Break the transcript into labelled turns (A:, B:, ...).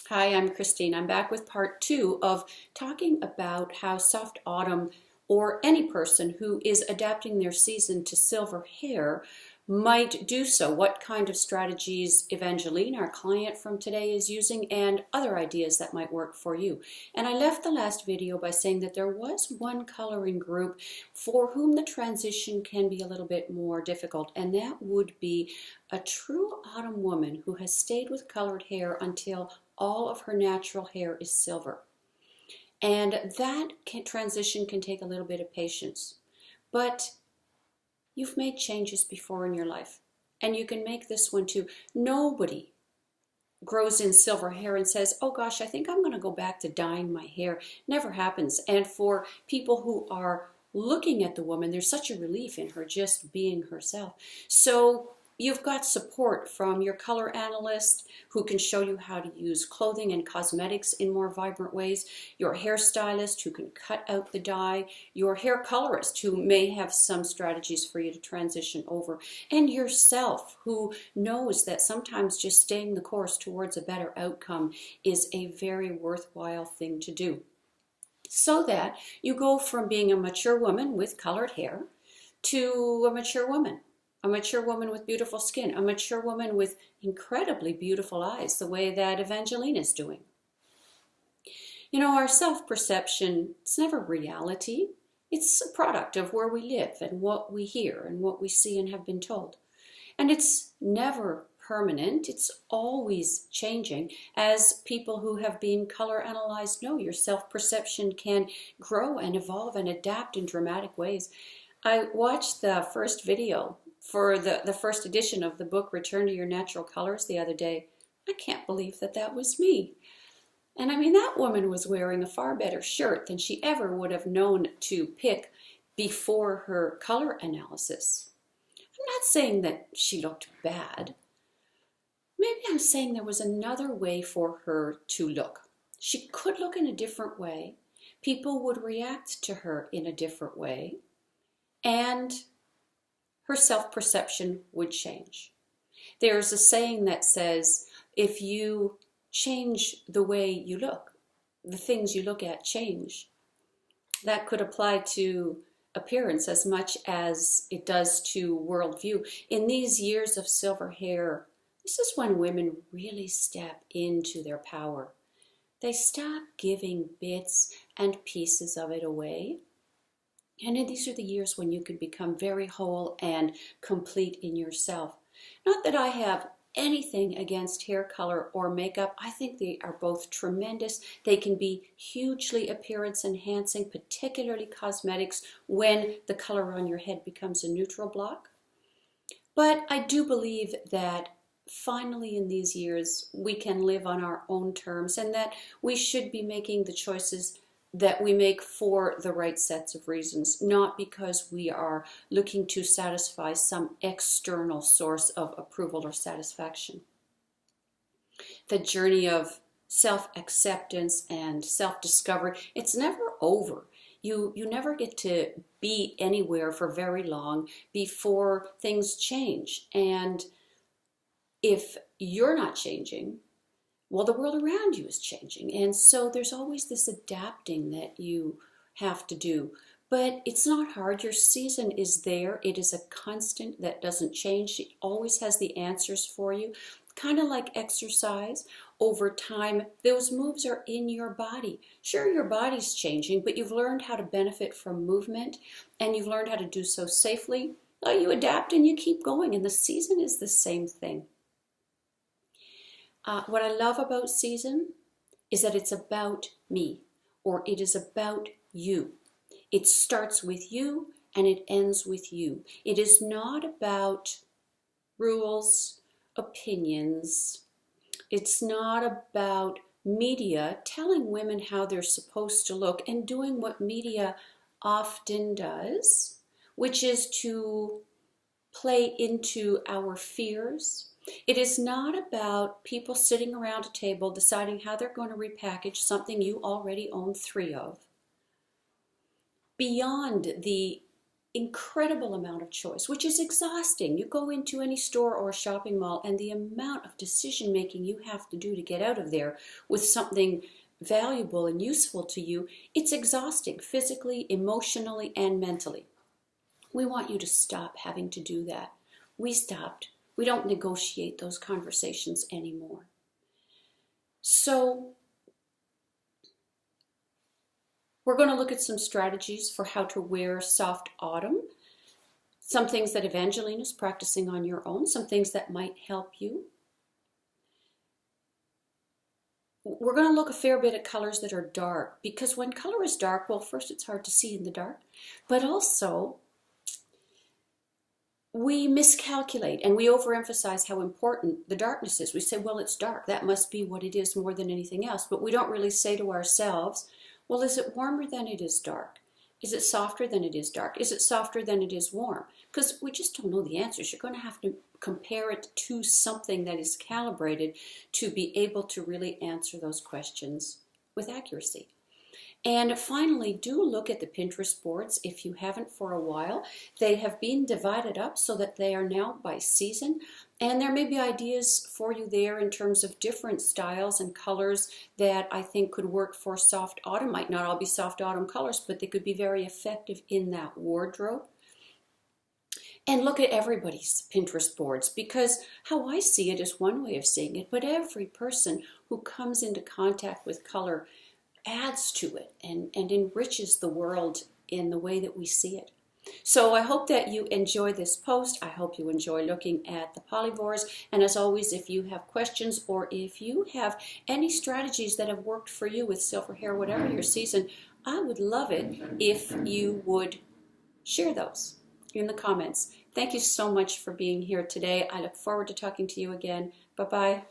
A: Hi, I'm Christine. I'm back with part 2 of talking about how soft autumn or any person who is adapting their season to silver hair might do so. What kind of strategies Evangeline, our client from today, is using, and other ideas that might work for you. And I left the last video by saying that there was one coloring group for whom the transition can be a little bit more difficult, and that would be a true autumn woman who has stayed with colored hair until all of her natural hair is silver. And that transition can take a little bit of patience. But you've made changes before in your life, and you can make this one too. Nobody grows in silver hair and says, oh gosh, I think I'm going to go back to dyeing my hair. Never happens. And for people who are looking at the woman, there's such a relief in her just being herself. So you've got support from your color analyst who can show you how to use clothing and cosmetics in more vibrant ways, your hairstylist who can cut out the dye, your hair colorist who may have some strategies for you to transition over, and yourself who knows that sometimes just staying the course towards a better outcome is a very worthwhile thing to do. So that you go from being a mature woman with colored hair to a mature woman with beautiful skin, a mature woman with incredibly beautiful eyes, the way that Evangeline is doing. You know, our self-perception, it's never reality. It's a product of where we live and what we hear and what we see and have been told. And it's never permanent. It's always changing. As people who have been color analyzed know, your self-perception can grow and evolve and adapt in dramatic ways. I watched the first video for the first edition of the book, Return to Your Natural Colors, the other day. I can't believe that that was me. And I mean, that woman was wearing a far better shirt than she ever would have known to pick before her color analysis. I'm not saying that she looked bad. Maybe I'm saying there was another way for her to look. She could look in a different way. People would react to her in a different way. And her self-perception would change. There's a saying that says, if you change the way you look, the things you look at change. That could apply to appearance as much as it does to worldview. In these years of silver hair, this is when women really step into their power. They stop giving bits and pieces of it away. And these are the years when you can become very whole and complete in yourself. Not that I have anything against hair color or makeup. I think they are both tremendous. They can be hugely appearance enhancing, particularly cosmetics, when the color on your head becomes a neutral block. But I do believe that finally in these years we can live on our own terms, and that we should be making the choices that we make for the right sets of reasons, not because we are looking to satisfy some external source of approval or satisfaction. The journey of self-acceptance and self-discovery, it's never over. You never get to be anywhere for very long before things change. And if you're not changing, well, the world around you is changing. And so there's always this adapting that you have to do. But it's not hard. Your season is there. It is a constant that doesn't change. It always has the answers for you. Kind of like exercise. Over time, those moves are in your body. Sure, your body's changing, but you've learned how to benefit from movement, and you've learned how to do so safely. Well, you adapt and you keep going, and the season is the same thing. What I love about season is that it's about me, or it is about you. It starts with you and it ends with you. It is not about rules, opinions. It's not about media telling women how they're supposed to look and doing what media often does, which is to play into our fears. It is not about people sitting around a table deciding how they're going to repackage something you already own 3 of. Beyond the incredible amount of choice, which is exhausting. You go into any store or shopping mall, and the amount of decision making you have to do to get out of there with something valuable and useful to you, it's exhausting physically, emotionally, and mentally. We want you to stop having to do that. We stopped. We don't negotiate those conversations anymore. So we're going to look at some strategies for how to wear soft autumn, some things that Evangeline is practicing on your own, some things that might help you. We're going to look a fair bit at colors that are dark, because when color is dark, well, first it's hard to see in the dark, but also we miscalculate and we overemphasize how important the darkness is. We say, well, it's dark. That must be what it is more than anything else. But we don't really say to ourselves, well, is it warmer than it is dark? Is it softer than it is dark? Is it softer than it is warm? Because we just don't know the answers. You're going to have to compare it to something that is calibrated to be able to really answer those questions with accuracy. And finally, do look at the Pinterest boards if you haven't for a while. They have been divided up so that they are now by season. And there may be ideas for you there in terms of different styles and colors that I think could work for soft autumn. Might not all be soft autumn colors, but they could be very effective in that wardrobe. And look at everybody's Pinterest boards, because how I see it is one way of seeing it, but every person who comes into contact with color adds to it and enriches the world in the way that we see it. So I hope that you enjoy this post. I hope you enjoy looking at the polyvores. And as always, if you have questions or if you have any strategies that have worked for you with silver hair, whatever your season, I would love it if you would share those in the comments. Thank you so much for being here today. I look forward to talking to you again. Bye-bye.